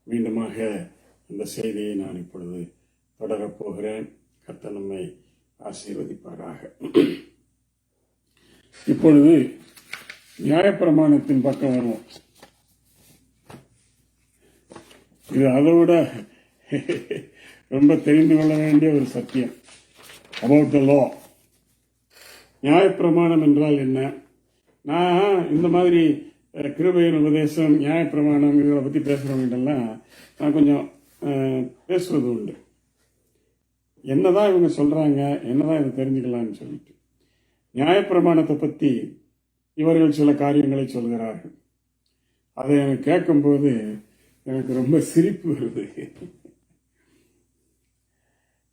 மீண்டுமாக இந்த செய்தியை நான் இப்பொழுது தொடரப்போகிறேன். கர்த்தர் நம்மை ஆசீர்வதிப்பாராக. இப்பொழுது நியாயப்பிரமாணத்தின் பக்கம் வருவோம். இது அதோட ரொம்ப தெரிந்து கொள்ள வேண்டிய ஒரு சத்தியம். அபவுட் த லா. நியாயப்பிரமாணம் என்றால் என்ன? நான் இந்த மாதிரி கிருபையின் உபதேசம், நியாயப்பிரமாணம் இதை பற்றி பேசுகிறவங்ககிட்டலாம் நான் கொஞ்சம் பேசுவது உண்டு. என்னதான் இவங்க சொல்கிறாங்க, என்னதான் இதை தெரிஞ்சுக்கலாம்னு சொல்லிட்டு. நியாயப்பிரமாணத்தை பற்றி இவர்கள் சில காரியங்களை சொல்கிறார்கள். அதை எனக்கு கேட்கும்போது எனக்கு ரொம்ப சிரிப்பு வருது.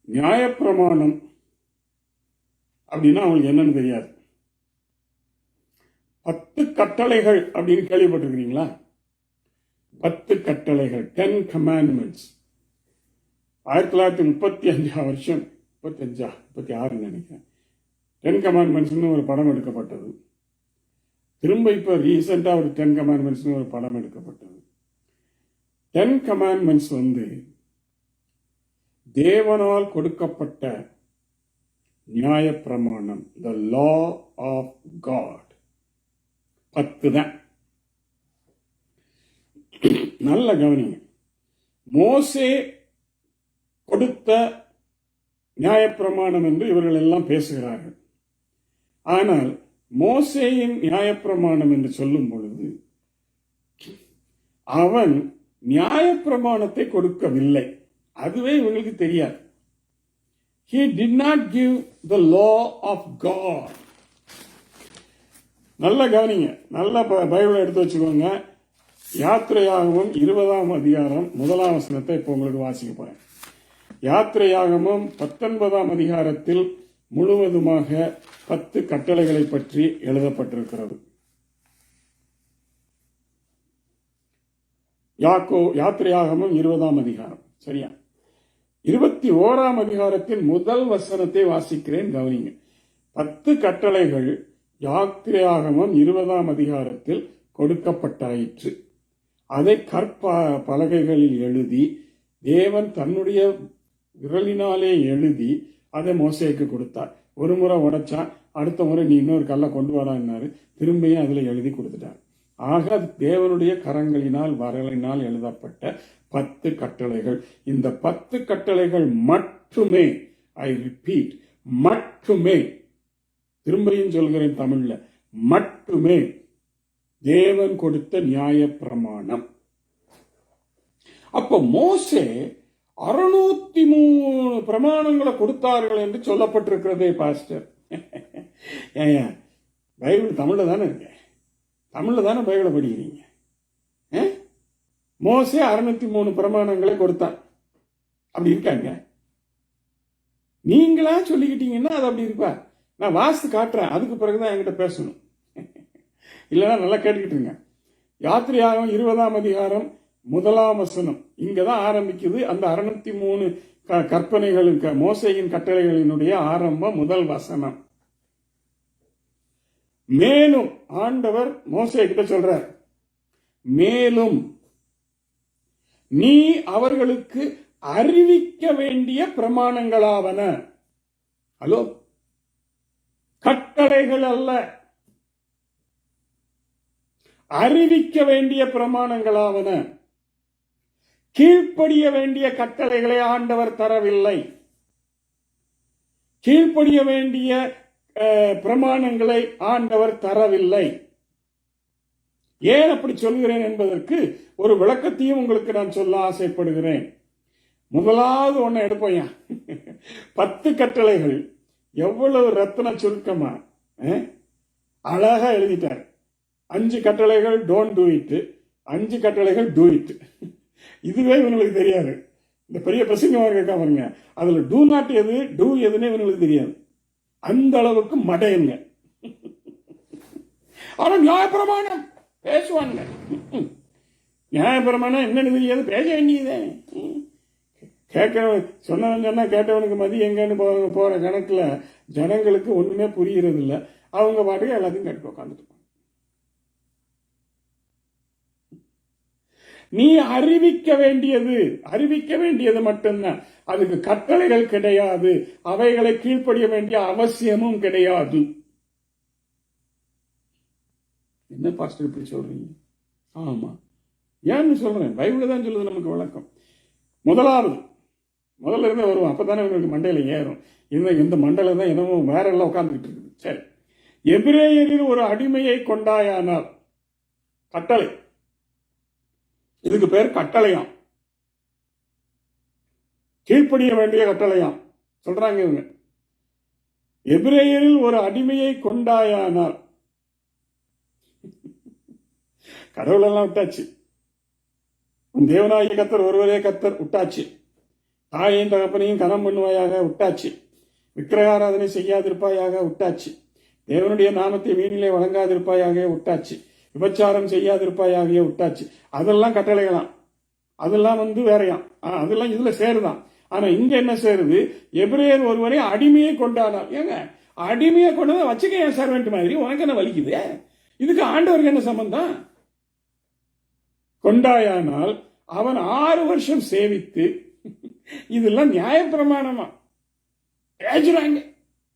நியாயப்பிரமாணம் அப்படின்னா அவங்களுக்கு என்னன்னு தெரியாது. 10 கட்டளைகள் அப்படின்னு கேள்விப்பட்டிருக்கிறீங்களா? 10 கட்டளைகள், 10 commandments. 1935 வருஷம், 36 நினைக்கிறேன், 10 commandmentsனு ஒரு படம் எடுக்கப்பட்டது. திரும்ப இப்போ ரீசெண்டாக ஒரு 10 commandmentsனு ஒரு படம் எடுக்கப்பட்டது. 10 commandments தேவனால் கொடுக்கப்பட்ட நியாயப்பிரமாணம், the law of God. 10 தான். நல்ல கவனிங்க. மோசே கொடுத்த நியாயப்பிரமாணம் என்று இவர்கள் எல்லாம் பேசுகிறார்கள். ஆனால் மோசேயின் நியாயப்பிரமாணம் என்று சொல்லும் பொழுது அவன் நியாயப்பிரமாணத்தை கொடுக்கவில்லை. அதுவே இவங்களுக்கு தெரியாது. He did not give the law of God. நல்ல கவனிங்க, நல்ல பைபிளை எடுத்து வச்சுக்கோங்க. யாத்திரையாகமம் 20ஆம் அதிகாரம் 1ஆம் வசனத்தை இப்போ உங்களுக்கு வாசிக்க போறேன். யாத்திரையாகமம் 19ஆம் அதிகாரத்தில் முழுவதுமாக 10 கட்டளைகளை பற்றி எழுதப்பட்டிருக்கிறது. யாத்திரையாகமம் 20ஆம் அதிகாரம், சரியா? 21ஆம் அதிகாரத்தின் முதல் வசனத்தை வாசிக்கிறேன், கவனிங்க. 10 கட்டளைகள் யாத்திரையாகமம் 20ஆம் அதிகாரத்தில் கொடுக்கப்பட்டாயிற்று. அதை பலகைகளில் எழுதி தேவன் தன்னுடைய விரலினாலே எழுதி அதை மோசேக்கு கொடுத்தார். ஒரு முறை உடைச்சான், அடுத்த முறை நீ இன்னொரு கல்லை கொண்டு வரான்னாரு, திரும்பியும் அதில் எழுதி கொடுத்துட்டார். ஆக தேவனுடைய கரங்களினால் வரலினால் எழுதப்பட்ட 10 கட்டளைகள். இந்த 10 கட்டளைகள் மட்டுமே, ஐ ரிப்பீட், மட்டுமே, திரும்பியும் சொல்கிறேன் தமிழ்ல, மட்டுமே தேவன் கொடுத்த நியாய பிரமாணம். அப்ப மோசே 603 பிரமாணங்களை கொடுத்தார்கள் என்று சொல்லப்பட்டிருக்கிறதே பாஸ்டர். ஏன் பைபிள் தமிழ்ல தானே இருக்கு, தமிழ்ல தானே பைபிளை படிக்கிறீங்க. மோசே 603 பிரமாணங்களை கொடுத்தான், அப்படி இருக்காங்க. நீங்களா சொல்லிக்கிட்டீங்கன்னா அது அப்படி இருப்பா. நான் வாசித்து காட்டுறேன், அதுக்கு பிறகுதான் என்கிட்ட பேசணும். இல்லைன்னா நல்லா கேட்டுக்கிட்டு இருங்க. யாத்திரையாகமம் 20ஆம் அதிகாரம் 1ஆம் வசனம் இங்கதான் ஆரம்பிக்குது. அந்த 603 கற்பனைகளுக்கு மோசேயின் கட்டளைகளினுடைய ஆரம்பம், முதல் வசனம். மேலும் ஆண்டவர் மோசே கிட்ட சொல்றார், மேலும் நீ அவர்களுக்கு அறிவிக்க வேண்டிய பிரமாணங்களாவன. ஹலோ, கட்டளைகள் அல்ல, அறிவிக்க வேண்டிய பிரமாணங்களாவன. கீழ்ப்படிய வேண்டிய கட்டளைகளை ஆண்டவர் தரவில்லை. கீழ்ப்படிய வேண்டிய பிரமாணங்களை ஆண்டவர் தரவில்லை. ஏன் அப்படி சொல்கிறேன் என்பதற்கு ஒரு விளக்கத்தையும் உங்களுக்கு நான் சொல்ல ஆசைப்படுகிறேன். முதலாவது ஒண்ணு எடுப்போம். 10 கட்டளைகள் எவ்வளவு ரத்ன சுருக்கமா அழகா எழுதிட்டார். 5 கட்டளைகள் டோன்ட் டூ இட், 5 கட்டளைகள் டூ இட். இதுவே இவங்களுக்கு தெரியாது. இந்த பெரிய பிரசங்கமாக இருக்கா பாருங்க, அதுல டூ நாட் எது, டூ எதுன்னு இவங்களுக்கு தெரியாது. அந்த அளவுக்கு மடையுங்க. ஆனா நியாயப்பிரமாணம் பேசுவாங்க. நியாயப்பிரமாணம் என்னன்னு தெரியாது, பேச வேண்டியதே. கேட்கறவன் சொன்னவன் சொன்னா கேட்டவனுக்கு மதி எங்கன்னு போற கணக்குல ஜனங்களுக்கு ஒண்ணுமே புரிகிறது இல்லை. அவங்க பாட்டுக்கு எல்லாத்தையும் கேட்டு உட்காந்துட்டு. நீ அறிவிக்க வேண்டியது மட்டும்தான். அதுக்கு கட்டளைகள் கிடையாது, அவைகளை கீழ்ப்படிய வேண்டிய அவசியமும் கிடையாது. என்ன பாஸ்டர் இப்படி சொல்றீங்க? ஆமா, ஏன்னு சொல்றேன், பைபிள் தான் சொல்லுது நமக்கு விளக்கம். முதல்ல இருந்தே வருவோம், அப்பதானே உங்களுக்கு மண்டையில ஏறும். இந்த மண்டையில தான் என்னமோ வேற எல்லாம் உட்கார்ந்துட்டு இருக்குது. சரி, எபிரேயரில் ஒரு அடிமையை கொண்டாயானால், கட்டளை, இதுக்கு பேர் கட்டளையாம், கீழ்ப்படிய வேண்டிய கட்டளையாம் சொல்றாங்க இவங்க. எபிரேயரில் ஒரு அடிமையை கொண்டாயானால், கடவுளெல்லாம் விட்டாச்சு, உன் தேவனாகிய கர்த்தர் ஒருவரே கர்த்தர் விட்டாச்சு, தாயையும் தகப்பனையும் கனம் பண்ணுவாயாக விட்டாச்சு, விக்கிரகாராதனை செய்யாதிருப்பாயாக விட்டாச்சு, தேவனுடைய நாமத்தை வீணிலே வழங்காதிருப்பாயாக விட்டாச்சு, விபச்சாரம் செய்யாதிருப்பாயாக விட்டாச்சு. அதெல்லாம் கட்டளைகளாம், அதெல்லாம் வேறையாம், அதெல்லாம் இதுல சேருதான். ஆனா இங்க என்ன சேருது? எபிரேயர் ஒருவரை அடிமையை கொண்டாடார். ஏங்க அடிமையை கொண்டதை வச்சுக்க, என் சர்வெண்ட் மாதிரி, உனக்கு என்ன வலிக்குது? இதுக்கு ஆண்டவருக்கு என்ன சம்பந்தம்? கொண்டாயானால் அவன் 6 வருஷம் சேவித்து, இதெல்லாம் நியாயப்பிரமாணமா பேசுறாங்க,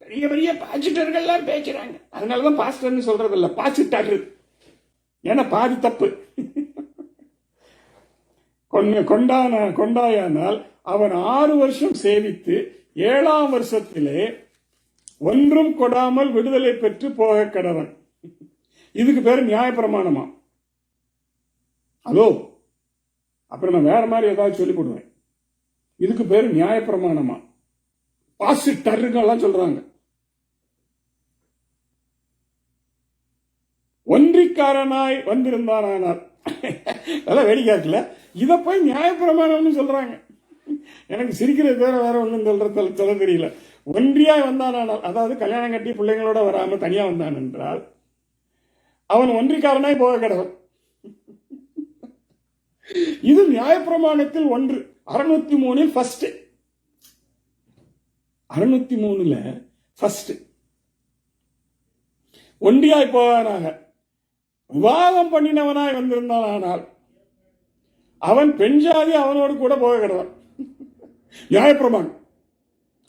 பெரிய பெரிய பாசிட்டர்கள் பேசுறாங்க. அதனாலதான் பாஸ்டர்னு சொல்றது இல்ல, பாசிட்டர், ஏன்னா பாதி தப்பு. கொண்டாயானால் அவன் 6 வருஷம் சேவித்து 7ஆம் வருஷத்திலே ஒன்றும் கொடாமல் விடுதலை பெற்று போக கடவன். இதுக்கு பேரு நியாயப்பிரமாணமா? ஹலோ, அப்புறம் நான் வேற மாதிரி ஏதாவது சொல்லி போடுவேன். இதுக்கு பேரு நியாயப்பிரமாணமா? பாசிட்டர்கள் சொல்றாங்க. ஒன்றிக்காரனாய் வந்திருந்தானால், அதெல்லாம் வேடிக்கை இருக்குல்ல, இதை போய் நியாயப்பிரமாணம்னு சொல்றாங்க. எனக்கு சிரிக்கிறது வேற ஒன்றும் சொல்ல தெரியல. ஒன்றியாய் வந்தானால், அதாவது கல்யாணம் கட்டி பிள்ளைங்களோட வராம தனியா வந்தான் என்றால் அவன் ஒன்றிக்காரனாய் போக கடவன். இது நியாயப்பிரமாணத்தில் 1 603 ஃபர்ஸ்ட், 603 ஃபர்ஸ்ட். ஒன்றியாய் போவானாக, விவாதம் பண்ணினவனாய் வந்திருந்தானால் அவன் பெண் ஜாதி அவனோடு கூட போக கிடவான். நியாயப்பிரமாணம்,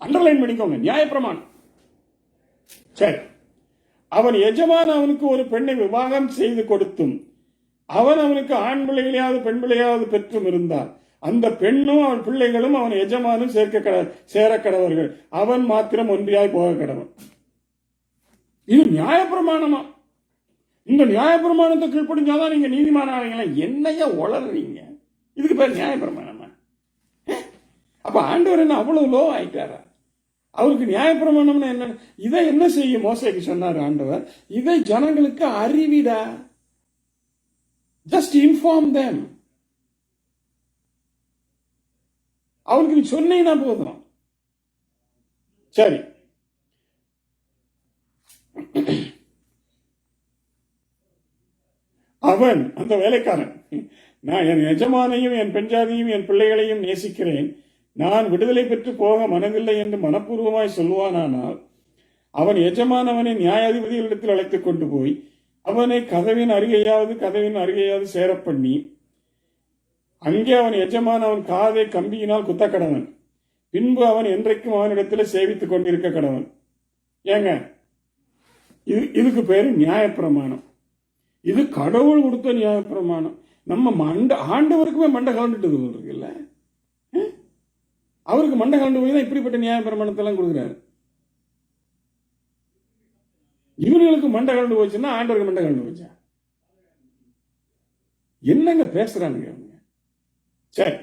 அண்டர்லைன் பண்ணிக்கோங்க, நியாயப்பிரமாணம். சரி, அவன் எஜமான அவனுக்கு ஒரு பெண்ணை விவாகம் செய்து கொடுத்தும் அவன் அவனுக்கு ஆண் பிள்ளைகளையாவது பெண் பிள்ளையாவது பெற்றும் இருந்தார், அந்த பெண்ணும் அவன் பிள்ளைகளும் அவன் எஜமானும் சேர கடவர்கள், அவன் மாத்திரம் ஒன்றியாய் போக கடவன். இது நியாயப்பிரமாணமா? இந்த நியாயப்பிரமாணத்தை கீழ்ப்படிஞ்சாதான் நீங்க நீதிமான ஆவீங்களா? என்னையா உளறீங்க? இதுக்கு பேர் நியாயப்பிரமாணமா? அப்ப ஆண்டவர் என்ன அவ்வளவு லோ ஆயிட்டாரா? அவருக்கு நியாயப்பிரமாணம்னா என்ன? இதை என்ன செய்யும்? மோசேக்கு சொன்னார் ஆண்டவர், இதை ஜனங்களுக்கு அறிவிடா, ஜஸ்ட் இன்ஃபார்ம் them. அவருக்கு நீ சொன்னீங்கன்னா போதும். சரி, அவன் அந்த வேலைக்காரன், நான் என் எஜமானையும் என் பெண்ஜாதியும் என் பிள்ளைகளையும் நேசிக்கிறேன், நான் விடுதலை பெற்று போக மனதில்லை என்று மனப்பூர்வமாய் சொல்லுவானானால் அவன் எஜமானவனை நியாயாதிபதிகளிடத்தில் அழைத்துக் கொண்டு போய் அவனை கதவின் அருகையாவது சேர பண்ணி, அங்கே அவன் எஜமான அவன் காதை கம்பியினால் குத்த கடவன், பின்பு அவன் என்றைக்கும் அவனிடத்தில் சேவித்துக் கொண்டிருக்க கடவன். ஏங்க இதுக்கு பேரு நியாயப்பிரமாணம். இது கடவுள் கொடுத்த நியாயப்பிரமாணம். நம்ம ஆண்டவருக்குமே மண்டை கலந்துட்டு இருக்குல்ல, அவருக்கு மண்டை கலந்து போய் தான் இப்படிப்பட்ட நியாயப்பிரமாணத்தை எல்லாம் கொடுக்குறாரு. இவர்களுக்கு மண்டை கலந்து போச்சுன்னா ஆண்டவருக்கு மண்டை கலந்து போச்சா? என்னங்க பேசுறானுங்க அவங்க? சரி,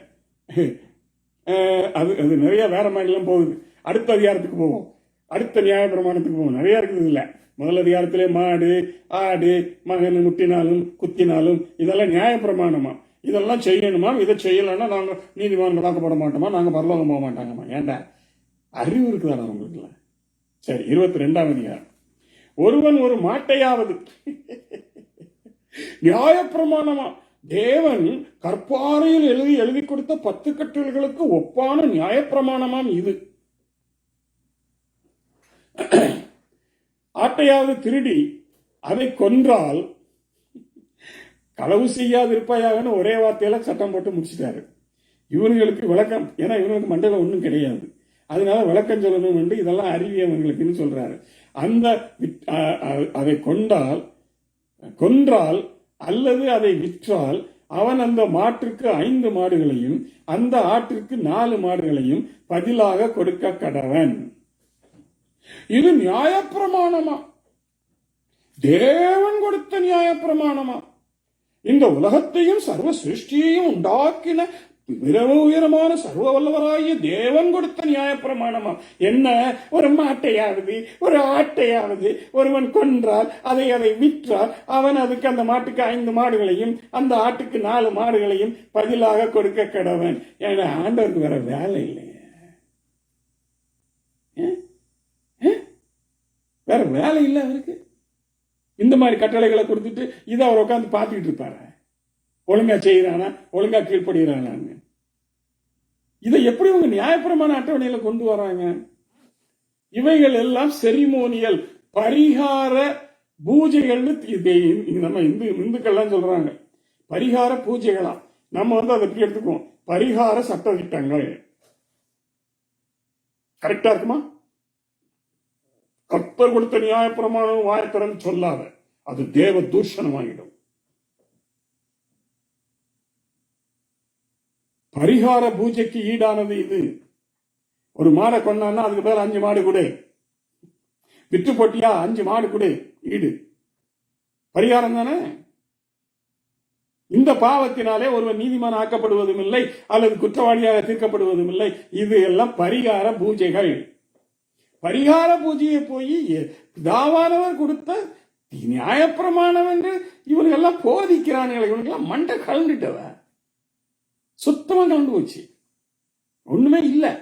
அது நிறைய வேற மாதிரி எல்லாம் போகுது. அடுத்த அதிகாரத்துக்கு போவோம், அடுத்த நியாயப்பிரமாணத்துக்கு போவோம். நிறைய இருக்குது இல்ல. முதல் அதிகாரத்திலே மாடு ஆடு மகன் முட்டினாலும் குத்தினாலும் இதெல்லாம் நியாயப்பிரமாணமா? இதெல்லாம் செய்யணுமா, இதை செய்யலன்னா நாங்க நீதிமான்கள் காக்கப்பட மாட்டோமா, நாங்க பரலோகம் போக மாட்டாங்கம்மா? ஏண்டா அறிவு இருக்குதானா உங்களுக்கு? சரி, 22ஆம் அதிகாரம். ஒருவன் ஒரு மாட்டையாவது நியாயப்பிரமாணமா? தேவன் கற்பாறையில் எழுதி கொடுத்த 10 கட்டளைகளுக்கு ஒப்பான நியாயப்பிரமாணமாம் இது. ஆட்டையாவது திருடி அதை கொன்றால் களவு செய்யாது இருப்பாயாகன்னு ஒரே வார்த்தையில சட்டம் போட்டு முடிச்சிட்டாரு. இவர்களுக்கு விளக்கம், ஏன்னா இவங்களுக்கு மண்டலம் ஒன்றும் கிடையாது, அதனால விளக்கம் சொல்லணும் என்று இதெல்லாம் அறிவியவர்களுக்குன்னு சொல்றாரு. அந்த அதை கொன்றால் அல்லது அதை விற்றால் அவன் அந்த மாட்டிற்கு 5 மாடுகளையும் அந்த ஆட்டிற்கு 4 மாடுகளையும் பதிலாக கொடுக்க கடவன். இது நியாயப்பிரமாணமா? தேவன் கொடுத்த நியாயப்பிரமாணமா? இந்த உலகத்தையும் சர்வ சிருஷ்டியையும் உண்டாக்கின மிக உயரமான சர்வ வல்லவராகிய தேவன் கொடுத்த நியாயப்பிரமாணமா? என்ன, ஒரு மாட்டையாவது ஒரு ஆட்டையாவது ஒருவன் கொன்றால் அதை விற்றால் அவன் அதுக்கு அந்த மாட்டுக்கு 5 மாடுகளையும் அந்த ஆட்டுக்கு 4 மாடுகளையும் பதிலாக கொடுக்க கடவன். ஏன்னா ஆண்டவருக்கு வேற வேலை இல்லைங்க, வேற வேலை இல்லை அவருக்கு. இந்த மாதிரி கட்டளைகளை கொடுத்துட்டு இதை அவர் உட்காந்து பார்த்துக்கிட்டு இருப்பாரு, ஒழுங்கா செய்யறானா ஒழுங்கா கீழ்படுகிறானான்னு. இதை எப்படி உங்க நியாயப்பிரமாண அட்டவணையில கொண்டு வராங்க? இவைகள் எல்லாம் செரிமோனியல் பரிகார பூஜைகள்னு நம்ம இந்துக்கள்லாம் சொல்றாங்க. பரிகார பூஜைகளா? நம்ம அதை எப்படி எடுத்துக்குவோம்? பரிகார சட்ட திட்டங்கள். கரெக்டா இருக்குமா? கர்த்தர் கொடுத்த நியாயப்பிரமாணம் வாயத்திறன் சொல்லாத, அது தேவ தூஷணமாகிடும். பரிகார பூஜைக்கு ஈடானது இது. ஒரு மாடை கொண்டான்னா அதுக்கு பேர் 5 மாடு கொடு, விற்று போட்டியா 5 மாடு கொடு, ஈடு பரிகாரம் தானே. இந்த பாவத்தினாலே ஒருவன் நீதிமான் ஆக்கப்படுவதும் இல்லை அல்லது குற்றவாளியாக தீர்க்கப்படுவதும் இல்லை. இது எல்லாம் பரிகார பூஜைகள். பரிகார பூஜையை போய் தாவானவர் கொடுத்த நியாயப்பிரமாணம் என்று இவர்களெல்லாம் போதிக்கிறானுங்களே, இவனுக்கெல்லாம் மண்டை கலந்துட்டவ, சுத்தமா கலந்து போச்சு, ஒண்ணுமே இல்லை.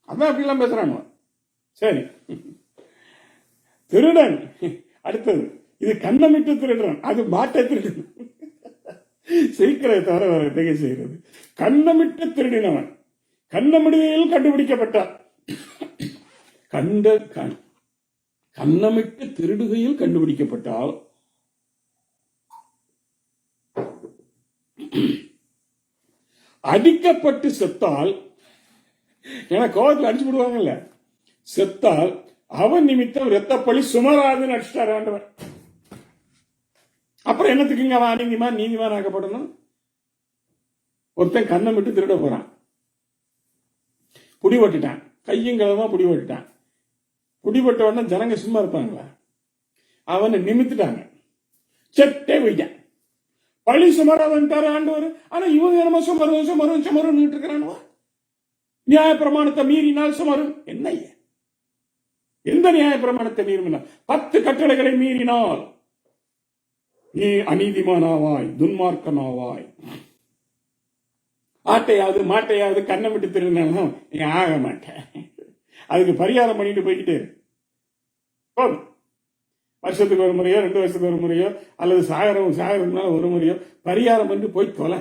அதான் அப்படிலாம் பேசுறாங்க. சரி, திருடன் அடுத்தது. இது கண்ணமிட்டு திருடுறான், அது மாட்டை திருடன். சீக்கிரத்தை தவிர வேற எதை செய்யறது? கண்ணமிட்டு திருடினவன் கண்ணமிடுகையில் கண்டுபிடிக்கப்பட்டார். கண்ணமிட்டு திருடுகையில் கண்டுபிடிக்கப்பட்டால் அடிக்கப்பட்டு செத்தால், ஏன்னா கோவத்தில் அடிச்சு விடுவாங்கல்ல, செத்தால் அவன் நிமித்தம் இரத்தப்பழி சுமராதுன்னு அடிச்சிட்டார் ஆண்டவர். அப்புறம் என்னத்துக்குங்க அவன் நீதிமான் ஆக்கப்படணும்? ஒருத்தன் கண்ணம் விட்டு திருட போறான், புடி ஓட்டிட்டான், கையும் களமா புடி ஓட்டிட்டான். புடிபட்ட உடனே ஜனங்க சும்மா இருப்பாங்களா? அவனை நிமித்துட்டாங்க, செட்டே போயிட்டான். பழி சுமராதுன்ட்டாரு ஆண்டவர். ஆனா இவங்க என்னமோ சுமரும் இருக்கிறானுவா. நியாய பிரமாணத்தை மீறினால் சுமரும். என்ன, எந்த நியாய பிரமாணத்தை மீறினா? 10 கட்டளைகளை மீறினால் நீ அநீதிமானாவாய், துன்மார்க்கனாவாய். ஆட்டையாவது மாட்டையாவது கண்ணை விட்டு திருநாலும் நீ ஆக மாட்டேன். அதுக்கு பரிகாரம் பண்ணிட்டு போய்கிட்டு போதும். வருஷத்துக்கு ஒரு முறையோ 2 வருஷத்துக்கு ஒரு முறையோ அல்லது சாகரம்னால ஒரு முறையோ பரிகாரம் பண்ணி போய் தொலை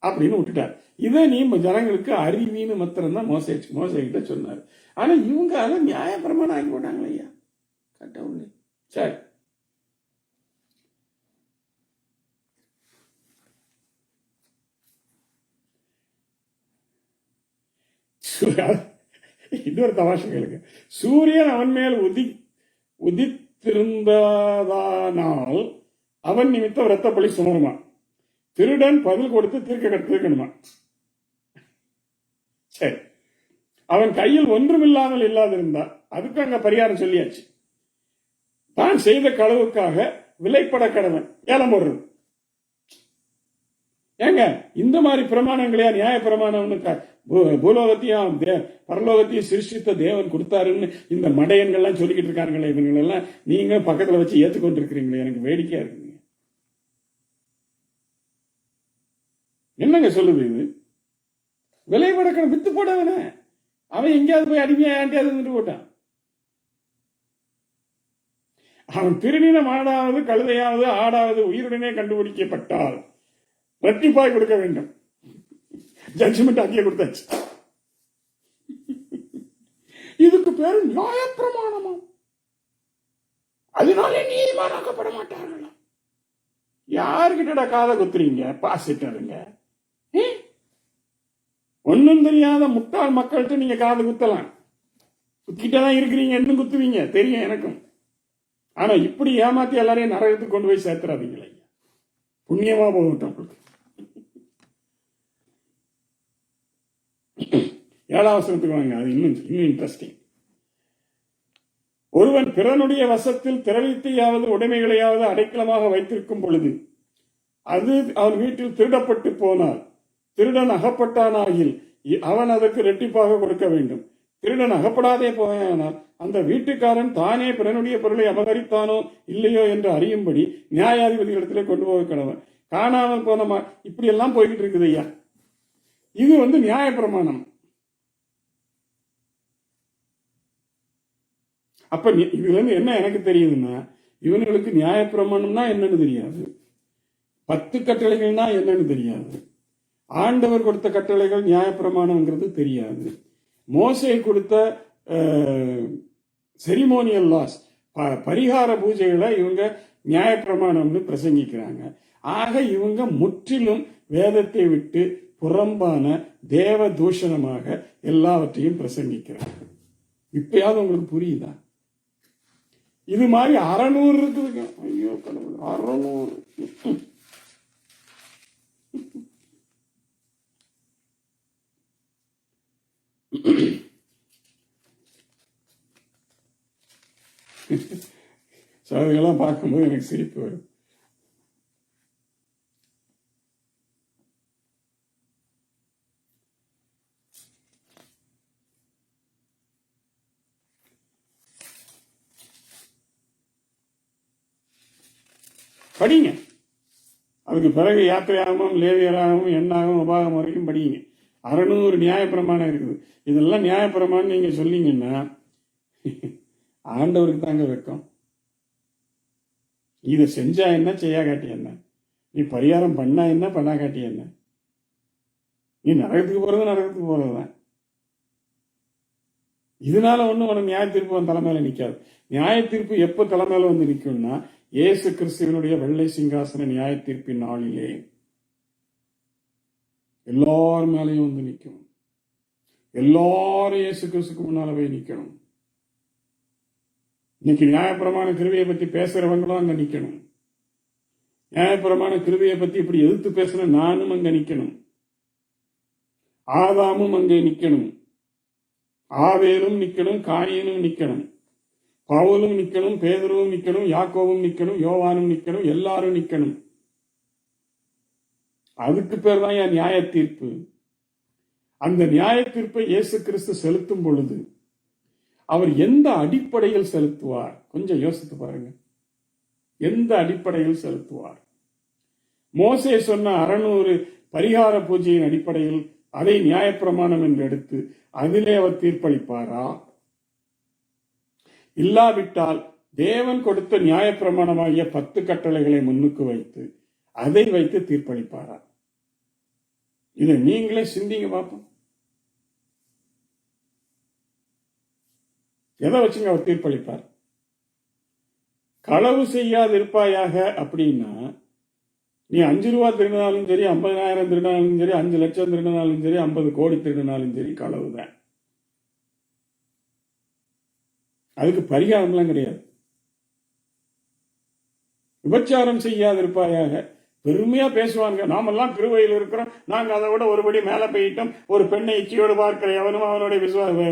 அப்படின்னு விட்டுட்டார். இதை நீ ஜனங்களுக்கு அறிவின்னு மாத்திரம்தான் மோசைகிட்ட சொன்னார். ஆனா இவங்க அதை நியாயப்பிரமாணம் ஆகி போட்டாங்களே ஐயா, கட்டவுள்ள. சரி, இன்னொரு தமாஷங்களுக்கு, சூரியன் அவன் மேல் உதித்திருந்ததானால் அவன் நிமித்தம் இரத்தப்பழி சுமருமா. திருடன் பதில் கொடுத்து தீர்க்கணுமா. சரி, அவன் கையில் ஒன்றுமில்லாமல் இல்லாதிருந்தா அதுக்கு அங்க பரிகாரம் சொல்லியாச்சு. தான் செய்த களவுக்காக விலைப்பட கடவன் ஏலம் போடுறது. ஏங்க இந்த மாதிரி பிரமாணங்களையா நியாய பிரமாணம்? பூலோகத்தையும் பரலோகத்தையும் சிருஷ்டித்த தேவன் கொடுத்தாருன்னு இந்த மடையன்கள்லாம் சொல்லிக்கிட்டு இருக்காங்களே, இவங்களெல்லாம் நீங்க பக்கத்துல வச்சு ஏத்துக்கொண்டு இருக்கிறீங்களே, எனக்கு வேடிக்கையா இருக்குங்க. என்னங்க சொல்லுது இது? விலை படக்கணும், வித்து போடவன அவன் எங்கேயாவது போய் அடிமையா ஆண்டியாவது இருந்துட்டு போட்டான். அவன் திருநின மாடாவது கழுதையாவது ஆடாவது உயிருடனே கண்டுபிடிக்கப்பட்டால் இரட்டிப்பாய் கொடுக்க வேண்டும். ஜட்ஜ்மெண்ட் அங்கேயே கொடுத்தாச்சு. இதுக்கு பேரு நியாயப்பிரமாணமா? அதனாலே நீதிமானாக்கப்பட மாட்டார்களா? யாருக்கிட்டடா காதை குத்துறீங்க? பாசிட்டருங்க. ஒன்னும் தெரியாத முட்டாள் மக்கள்கிட்ட நீங்க காது குத்தலாம். குத்திட்டதான் இருக்கிறீங்க, இன்னும் குத்துவீங்க, தெரியும் எனக்கும். ஆனா இப்படி ஏமாத்தி எல்லாரையும் நரகத்துக்கு கொண்டு போய் சேர்த்துறாதீங்களே. புண்ணியமா போகட்டும். 7ஆம் வசனத்துக்கு வாங்க, அது இன்னும் இன்ட்ரெஸ்டிங். ஒருவன் பிறனுடைய வசத்தில் திரவியத்தையாவது உடைமைகளையாவது அடைக்கலமாக வைத்திருக்கும் பொழுது அது அவன் வீட்டில் திருடப்பட்டு போனால், திருடன் அகப்பட்டானாகில் அவன் அதற்கு இரட்டிப்பாக கொடுக்க வேண்டும். திருடன் அகப்படாதே போயானால் அந்த வீட்டுக்காரன் தானே பிறனுடைய பொருளை அபகரித்தானோ இல்லையோ என்று அறியும்படி நியாயாதிபதிகளிடத்திலே கொண்டு போக கடவன். காணாமல் போன இப்படி எல்லாம் போய்கிட்டு இருக்குது ஐயா. இது நியாயப்பிரமாணம். அப்ப இதுல இருந்து என்ன எனக்கு தெரியுதுன்னா, இவனுங்களுக்கு நியாயப்பிரமாணம்னா என்னன்னு தெரியாது, 10 கட்டளைகள்னா என்னன்னு தெரியாது, ஆண்டவர் கொடுத்த கட்டளைகள் நியாயப்பிரமாணம்ங்கிறது தெரியாது, மோசே கொடுத்த செரிமோனியல் லாஸ் பரிகார பூஜைகளை இவங்க நியாயப்பிரமாணம்னு பிரசங்கிக்கிறாங்க. ஆக இவங்க முற்றிலும் வேதத்தை விட்டு புறம்பான தேவ தூஷணமாக எல்லாவற்றையும் பிரசங்கிக்கிறாங்க. இப்பயாவது உங்களுக்கு புரியுதா? இது மாதிரி 600 இருக்குதுங்க. ஐயோ கடவுள், 600. அதெல்லாம் பார்க்கும்போது எனக்கு சிரிப்பு வரும். படிங்க. அதுக்கு பிறகு யாத்திரையாகவும் லேவியராகவும் எண்ணாகவும் உபாகம் வரைக்கும் படிங்க. 600 நியாயப்பிரமாணம் இருக்குது. இதெல்லாம் நியாயப்பிரமாணம் நீங்க சொன்னீங்கன்னா ஆண்டவருக்கு தாங்க வெக்கம். இதை செஞ்சா என்ன, செய்யா காட்டி என்ன, நீ பரிகாரம் பண்ணா என்ன, பண்ணா காட்டி என்ன, நீ நரகத்துக்கு போறதுதான். இதனால உனக்கு நியாய தீர்ப்பு உன் தலைமையில நிக்காது. நியாய தீர்ப்பு எப்ப தலைமையில வந்து நிக்கும்னா, இயேசு கிறிஸ்துவனுடைய வெள்ளை சிங்காசன நியாய தீர்ப்பின் நாளிலே எல்லார் மேலையும் வந்து நிற்கும். எல்லாரும் இயேசு கிறிஸ்துக்கு முன்னால போய் நிக்கணும். இன்னைக்கு நியாயப்பிரமாண கிருபையை பத்தி பேசுறவங்களும் அங்க நிக்கணும். நியாயப்பிரமாண கிருபையை பத்தி இப்படி எதிர்த்து பேசுற நானும் அங்க நிக்கணும். ஆதாமும் அங்கே நிக்கணும், ஆவேலும் நிக்கணும், காயினும் நிக்கணும், பவுலும் நிக்கணும், பேதுருவும் நிக்கணும், யாக்கோவும் நிக்கணும், யோவானும் நிக்கணும், எல்லாரும் நிக்கணும். அதுக்கு பேர் தான் என் நியாய தீர்ப்பு. அந்த நியாய தீர்ப்பை இயேசு கிறிஸ்து செலுத்தும் பொழுது அவர் எந்த அடிப்படையில் செலுத்துவார்? கொஞ்சம் யோசித்து பாருங்க. எந்த அடிப்படையில் செலுத்துவார்? மோசே சொன்ன 600 பரிகார பூஜையின் அடிப்படையில் அதை நியாயப்பிரமாணம் என்று எடுத்து அதிலே அவர் தீர்ப்பளிப்பாரா? இல்லாவிட்டால் தேவன் கொடுத்த நியாயப்பிரமாணமாகிய 10 கட்டளைகளை முன்னுக்கு வைத்து அதை வைத்து தீர்ப்பளிப்பாரா? இதை நீங்களே சிந்திங்க பார்ப்போம். எதை வச்சுங்க அவர் தீர்ப்பளிப்பார்? களவு செய்யாதிருப்பாயாக அப்படின்னா, நீ 5 ரூபா திருடினாலும் சரி, 50,000 திருடினாலும் சரி, 5 லட்சம் திருடினாலும் சரி, 50 கோடி திருடினாலும் சரி, களவுதான். அதுக்கு பரிகாரம்லாம் கிடையாது. விபச்சாரம் செய்யாதிருப்பாயாக, பெருமையா பேசுவாங்க, நாமெல்லாம் கிருபையில் இருக்கிறோம், நாங்க அதை விட ஒருபடி மேல போயிட்டோம், ஒரு பெண்ணை இச்சையோடு பார்க்கிற எவனும் அவனுடைய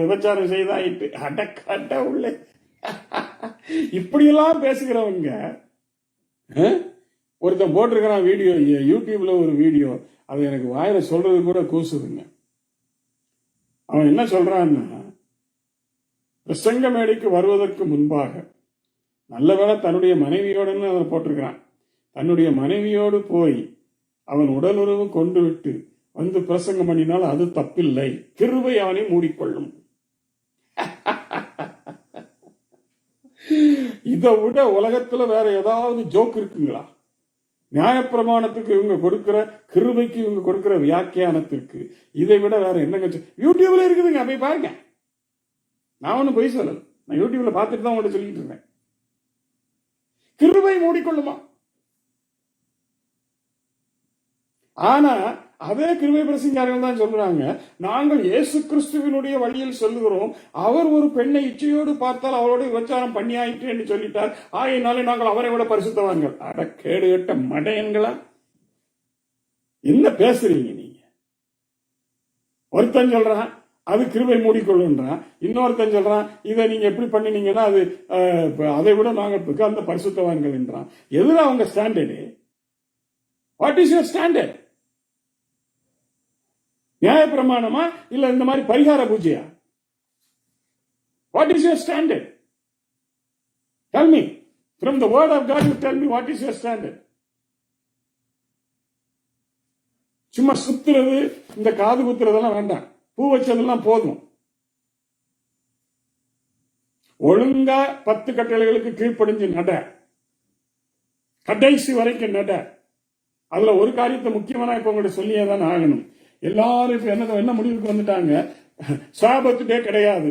விபச்சாரம் செய்தாயிட்டு அடக்கட்ட உள்ள இப்படியெல்லாம் பேசுகிறவங்க. ஒருத்தன் போட்டிருக்கிறான் வீடியோ, யூடியூப்ல ஒரு வீடியோ, அது எனக்கு வாயில சொல்றது கூட கூசுதுங்க. அவன் என்ன சொல்றான்னா, பிரசங்க மேடைக்கு வருவதற்கு முன்பாக, நல்லவேளை தன்னுடைய மனைவியோடுன்னு அதை போட்டிருக்கிறான், தன்னுடைய மனைவியோடு போய் அவன் உடலுறவு கொண்டு விட்டு வந்து பிரசங்கம் பண்ணினால் அது தப்பில்லை, கிருபை அவனை மூடிக்கொள்ளும். இதை விட உலகத்துல வேற ஏதாவது ஜோக் இருக்குங்களா? நியாயப்பிரமாணத்துக்கு இவங்க கொடுக்கிற கிருபைக்கு இவங்க கொடுக்கிற வியாக்கியானத்திற்கு இதை விட வேற என்னங்க? யூடியூப்ல இருக்குதுங்க, போய் பாருங்க. நான் ஒன்னும் பொய் சொல்லல, நான் யூடியூப்ல பார்த்துட்டு தான் உங்கள்கிட்ட சொல்லிட்டு இருக்கேன். கிருபை மூடிக்கொள்ளுமா? ஆனா அதே கிருபை பிரசங்கியார்கள் தான் சொல்றாங்க, நாங்கள் இயேசு கிறிஸ்துவினுடைய வழியில் சொல்லுகிறோம், அவர் ஒரு பெண்ணை இச்சையோடு பார்த்தால் அவரோட விபச்சாரம் பண்ணியாயிற்று என்று சொல்லிட்டார், ஆயினாலே நாங்கள் அவரை விட பரிசுத்தவான்கள். அட கேடுகட்ட மடையன்களா, என்ன பேசுறீங்க நீங்க? ஒருத்தன் சொல்றான் அது கிருபை மூடிக்கொள்ளுன்றான், இன்னொருத்தன் சொல்றான் இதை நீங்க எப்படி பண்ணினீங்கன்னா அது அதை விட நாங்கள் அந்த பரிசுத்தவான்கள் என்றான். எதுல அவங்க standard? What is your standard? நியாய பிரமாணமா இல்ல இந்த மாதிரி பரிகார பூஜையா? What is your standard? Tell me from the word of God, you tell me what is your standard. சும்மா சுத்துறது, இந்த காது குத்துறதெல்லாம் வேண்டாம், பூ வச்சதெல்லாம் போதும். ஒழுங்கா 10 கட்டளைகளுக்கு கீழ்ப்படிஞ்சு நட, கடைசி வரைக்கும் நட. அதுல ஒரு காரியத்தை முக்கியமான இப்ப உங்கள்ட்ட சொல்லியே தான் ஆகணும். எல்லாரும் இப்ப என்ன முடிவுக்கு வந்துட்டாங்க, சாபத்து டே கிடையாது.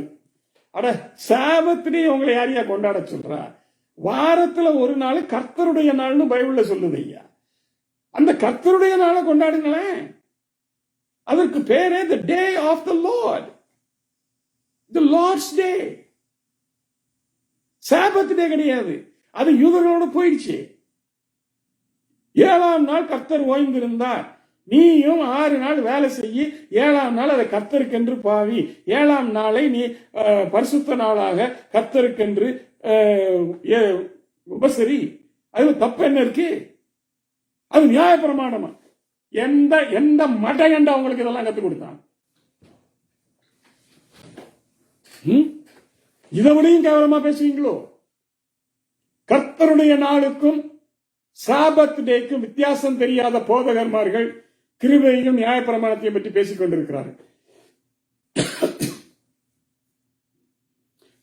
அட சாபத்து டே உங்களை யாரையா கொண்டாட சொல்றா? வாரத்துல ஒரு நாள் கர்த்தருடைய நாள்னு பைபிள்ல சொல்லுது ஐயா. அந்த கர்த்தருடைய நாளை கொண்டாடுங்களேன். அதற்கு பேரே the day of the Lord, the Lord's day. சாபத்து டே கிடையாது, அது யூதர்களோட போயிடுச்சு. 7ஆம் நாள் கர்த்தர் ஓய்ந்திருந்தார், நீயும் 6 நாள் வேலை செய்யி, 7ஆம் நாள் அதை கர்த்தருக்கென்று பாவி, 7ஆம் நாளை நீ பரிசுத்த நாளாக கர்த்தருக்கென்று உபசரி. அது தப்பு என்ன இருக்கு? அது நியாய பிரமாணமா? எந்த மடையண்டா உங்களுக்கு இதெல்லாம் கத்துக் கொடுத்தான்? இதை விடையும் கேவலமா பேசுவீங்களோ? கர்த்தருடைய நாளுக்கும் சாபத் டேக்கும் வித்தியாசம் தெரியாத போதகர்மார்கள் கிருபையையும் நியாய பிரமாணத்தையும் பற்றி பேசிக் கொண்டிருக்கிறார்கள்.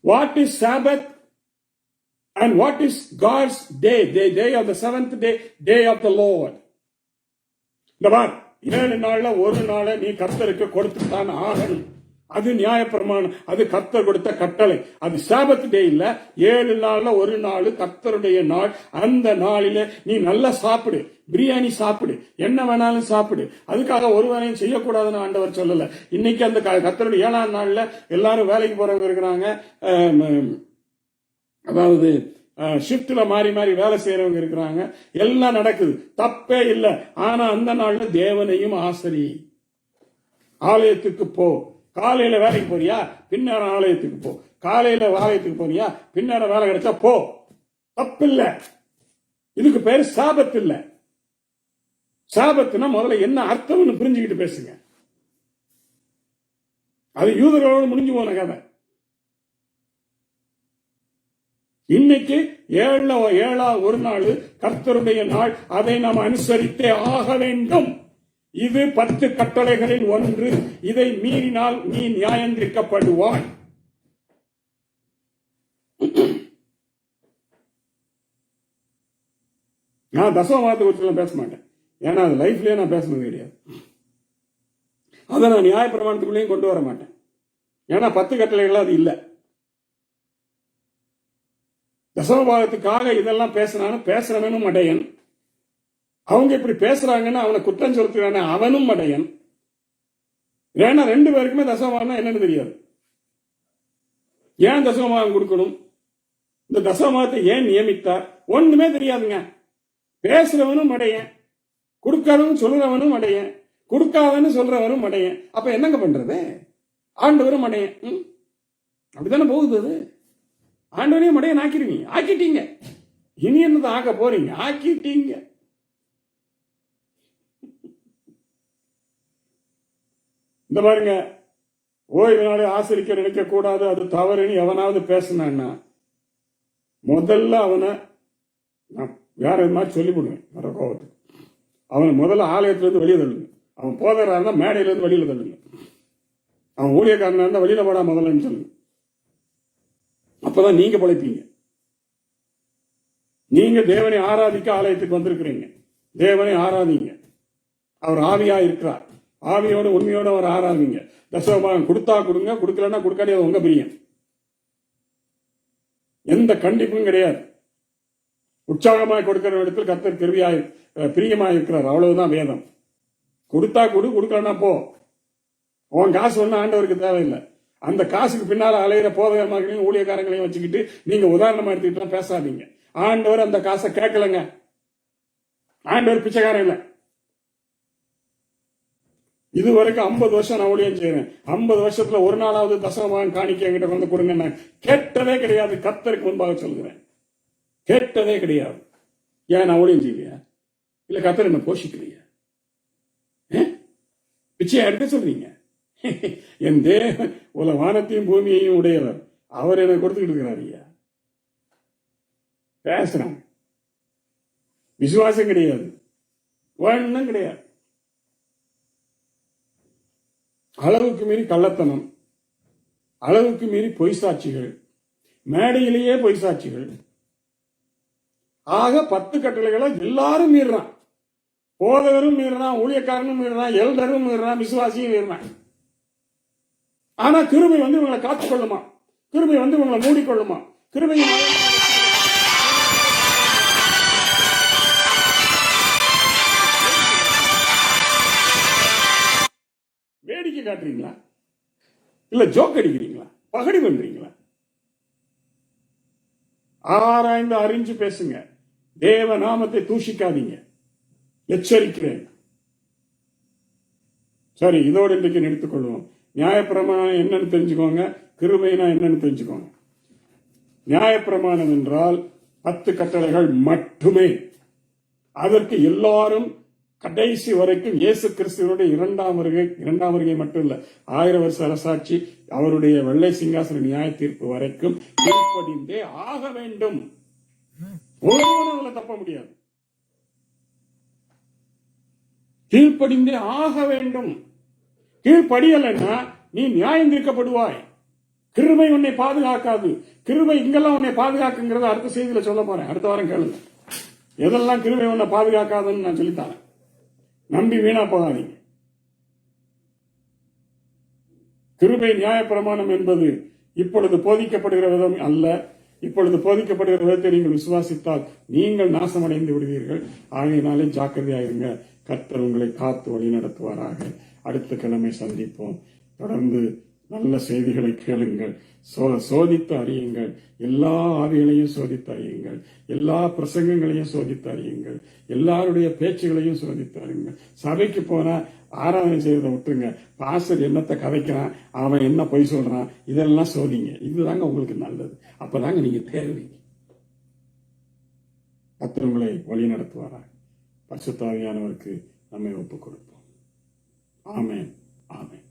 What is Sabbath and what is God's day? The day of the 7th day, day of the Lord. இந்த பார், 7 நாள்ல ஒரு நாளை நீ கர்த்தருக்கு கொடுத்துத்தான் ஆகணும். அது நியாய பிரமாணம், அது கர்த்தர் கொடுத்த கட்டளை. அது சாபத் டே இல்ல, 7 நாள்ல ஒரு நாள் கர்த்தருடைய நாள். அந்த நாளில நீ நல்லா சாப்பிடு, பிரியாணி சாப்பிடு, என்ன வேணாலும் சாப்பிடு. அதுக்காக ஒரு வேலையும் செய்யக்கூடாதுன்னு ஆண்டவர் சொல்லல. இன்னைக்கு அந்த கர்த்தருடைய 7ஆம் நாள்ல எல்லாரும் வேலைக்கு போறவங்க இருக்கிறாங்க, அதாவது ஷிப்ட்ல மாறி மாறி வேலை செய்யறவங்க இருக்கிறாங்க, எல்லாம் நடக்குது, தப்பே இல்லை. ஆனா அந்த நாள்ல தேவனையும் ஆசரி. ஆலயத்துக்கு போ. காலையில வேலைக்கு போறியா, பின்னேரம் ஆலயத்துக்கு போ. காலையில ஆலயத்துக்கு போறியா, பின்னேரம் வேலை கிடைச்சா போ, தப்பில்ல. இதுக்கு பேரு சாபத்து இல்ல. சாபத்துனா முதல்ல என்ன அர்த்தம்னு புரிஞ்சுக்கிட்டு பேசுங்க. அது யூதர்களோடு முடிஞ்சு போன கதை. இன்னைக்கு 7 ஒரு நாள் கர்த்தருடைய நாள், அதை நாம் அனுசரித்தே ஆக வேண்டும். இது 10 கட்டளைகளில் ஒன்று. இதை மீறினால் நீ நியாயந்திருக்கப்படுவாய். நான் தசமபாகத்தை குறித்து பேச மாட்டேன், ஏன்னா அது லைஃப்லயே நான் பேசுனது கிடையாது. அதை நான் நியாய பிரமாணத்துக்குள்ளேயும் கொண்டு வர மாட்டேன், ஏன்னா 10 கட்டளைகள் அது இல்லை. தசமபாகத்துக்காக இதெல்லாம் பேசுறவனும் அடையன். அவங்க இப்படி பேசுறாங்கன்னு அவனை குற்றம் சொல்றான அவனும் அடையன். ஏன்னா 2 பேருக்குமே தசமபாகம் என்னன்னு தெரியாது. ஏன் தசமபாகம் கொடுக்கணும், இந்த தசமபாகத்தை ஏன் நியமித்தார், ஒண்ணுமே தெரியாதுங்க. பேசுறவனும் அடையன், கொடுக்காதவனும் சொல்றவனும் அடையன், கொடுக்காதன்னு சொல்றவனும் அடையன். அப்ப என்னங்க பண்றது? ஆண்டவரும் அடையன். அப்படித்தானே போகுது. அது ஆண்டவரையும் அடையன் ஆக்கிடுவீங்க, ஆக்கிட்டீங்க. இனி என்னது ஆக்க போறீங்க? ஆக்கிட்டீங்க. இந்த பாருங்க, ஓய்வு நாளை ஆசிரிக்க நினைக்க கூடாது, அது தவறுன்னு எவனாவது பேசினான்னா முதல்ல அவனை நான் வேற மாதிரி சொல்லிவிடுவேன். வர கோபத்துக்கு அவனை முதல்ல ஆலயத்திலிருந்து வெளியே தள்ளுங்க. அவன் போதகராக இருந்தா மேடையிலிருந்து வெளியில தள்ளுங்க. அவன் ஊழியக்காரனா இருந்தா வெளியில போடா முதல்ல சொல்லுங்க. அப்பதான் நீங்க பழைப்பீங்க. நீங்க தேவனை ஆராதிக்க ஆலயத்துக்கு வந்திருக்கிறீங்க, தேவனை ஆராதிங்க. அவர் ஆவியா இருக்கிறார், ஆவியோட உண்மையோட அவர் ஆராதிங்க. தசமபாகம் கொடுத்தா கொடுங்க, கொடுக்கலன்னா கொடுக்காடி, அது உங்க பிரியம். எந்த கண்டிப்பும் கிடையாது. உற்சாகமாய் கொடுக்கிற இடத்தில் கர்த்தர் பிரியமாய் இருக்கிறார், அவ்வளவுதான் வேதம். கொடுத்தா கொடு, கொடுக்கலன்னா போ. உன் காசு ஒன்றும் ஆண்டவருக்கு தேவையில்லை. அந்த காசுக்கு பின்னால அலையிற போதகர்களையும் ஊழியக்காரங்களையும் வச்சுக்கிட்டு நீங்க உதாரணமா எடுத்துக்கிட்டு பேசாதீங்க. ஆண்டவர் அந்த காசை கேட்கலங்க. ஆண்டவர் பிச்சைக்காரன் இல்லை. இதுவரைக்கும் 50 வருஷம் நான் ஊழியம் செய்யறேன். 50 வருஷத்துல ஒரு நாளாவது தசமமாக காணிக்க என்கிட்ட வந்து கொடுங்க நான் கேட்டதே கிடையாது. கர்த்தருக்கு முன்பாக சொல்கிறேன், கேட்டதே கிடையாது. ஏன் நான் ஊழியம் செய்யலையா? இல்ல கர்த்தர் என்ன போஷிக்கலையா? பிச்சையா எடுக்க சொல்றீங்க? என் தேவன் வானத்தையும் பூமியையும் உடையவர், அவர் எனக்கு கொடுத்துக்கிட்டு இருக்கிறார். ஐயா பேசுறாங்க. விசுவாசம் கிடையாது, ஒண்ணும் கிடையாது. அளவுக்கு மீறி கள்ளத்தனம், அளவுக்கு மீறி பொய் சாட்சிகள், மேடையிலேயே பொய் சாட்சிகள். ஆக 10 கட்டளைகளை எல்லாரும் மீறான். போதகரும் மீறான், ஊழியக்காரனும் மீறான், எல்டரும் மீறான், விசுவாசியும் மீறான். ஆனா கிருபை வந்து இவங்களை காத்துக்கொள்ளுமா? கிருபை வந்து இவங்களை மூடிக்கொள்ளுமா? கிருபை வேடிக்கை காட்டுறீங்களா? இல்ல ஜோக் அடிக்கிறீங்களா? பகடி பண்றீங்களா? ஆராய்ந்து அறிஞ்சு பேசுங்க. தேவ நாமத்தை தூஷிக்காதீங்க, எச்சரிக்கிறேன். சரி, இதோடு இன்றைக்கு நிறுத்திக் கொள்வோம். நியாயப்பிரமாணம் என்னன்னு தெரிஞ்சுக்கோங்க, கிருபைனா என்னன்னு தெரிஞ்சுக்கோங்க. நியாயப்பிரமாணம் என்றால் 10 கட்டளைகள் மட்டுமே. அதற்கு எல்லாரும் கடைசி வரைக்கும் இயேசு கிறிஸ்துவனுடைய இரண்டாம் வருகை மட்டும் இல்ல, 1000 வருஷ அரசாட்சி, அவருடைய வெள்ளை சிங்காசன நியாய தீர்ப்பு வரைக்கும் கீழ்ப்படிந்தே ஆக வேண்டும். ஒருவனும் தப்ப முடியாது. கீழ்ப்படிந்தே ஆக வேண்டும். கீழ்ப்படியலைன்னா நீ நியாயம் தீர்க்கப்படுவாய். கிருபை உன்னை பாதுகாக்காது. கிருபை இங்கெல்லாம் உன்னை பாதுகாக்குங்கிறத அடுத்த செய்தியில சொல்ல போறேன். அடுத்த வாரம் கேளுங்க. எதெல்லாம் கிருபை உன்னை பாதுகாக்காதுன்னு நான் சொல்லித்தரேன். நம்பி வீணா போகாதீங்க. கிருபை நியாயப்பிரமாணம் என்பது இப்பொழுது போதிக்கப்படுகிற விதம் அல்ல. இப்பொழுது போதிக்கப்படுகிற விதத்தை நீங்கள் விசுவாசித்தால் நீங்கள் நாசமடைந்து விடுவீர்கள். ஆகையினாலே ஜாக்கிரதையாயிருங்க. கர்த்தர் உங்களை காத்து வழி நடத்துவாராக. அடுத்த கிழமை சந்திப்போம். தொடர்ந்து நல்ல செய்திகளை கேளுங்கள். சோதித்து அறியுங்கள். எல்லா ஆவிகளையும் சோதித்து அறியுங்கள். எல்லா பிரசங்கங்களையும் சோதித்து அறியுங்கள். எல்லாருடைய பேச்சுகளையும் சோதித்து அறியுங்கள். சபைக்கு போனா ஆராதனை செய்வதை விட்டுருங்க. பாஸ்டர் என்னத்தை கதைக்கிறான், அவன் என்ன பொய் சொல்றான், இதெல்லாம் சோதிங்க. இதுதாங்க உங்களுக்கு நல்லது. அப்பதாங்க நீங்க தேடுவீங்க. கர்த்தர் உங்களை வழி நடத்துவாராக. பரிசுத்த ஆவியானவருக்கு நம்மை ஒப்புக் கொடுப்போம். ஆமென், ஆமென்.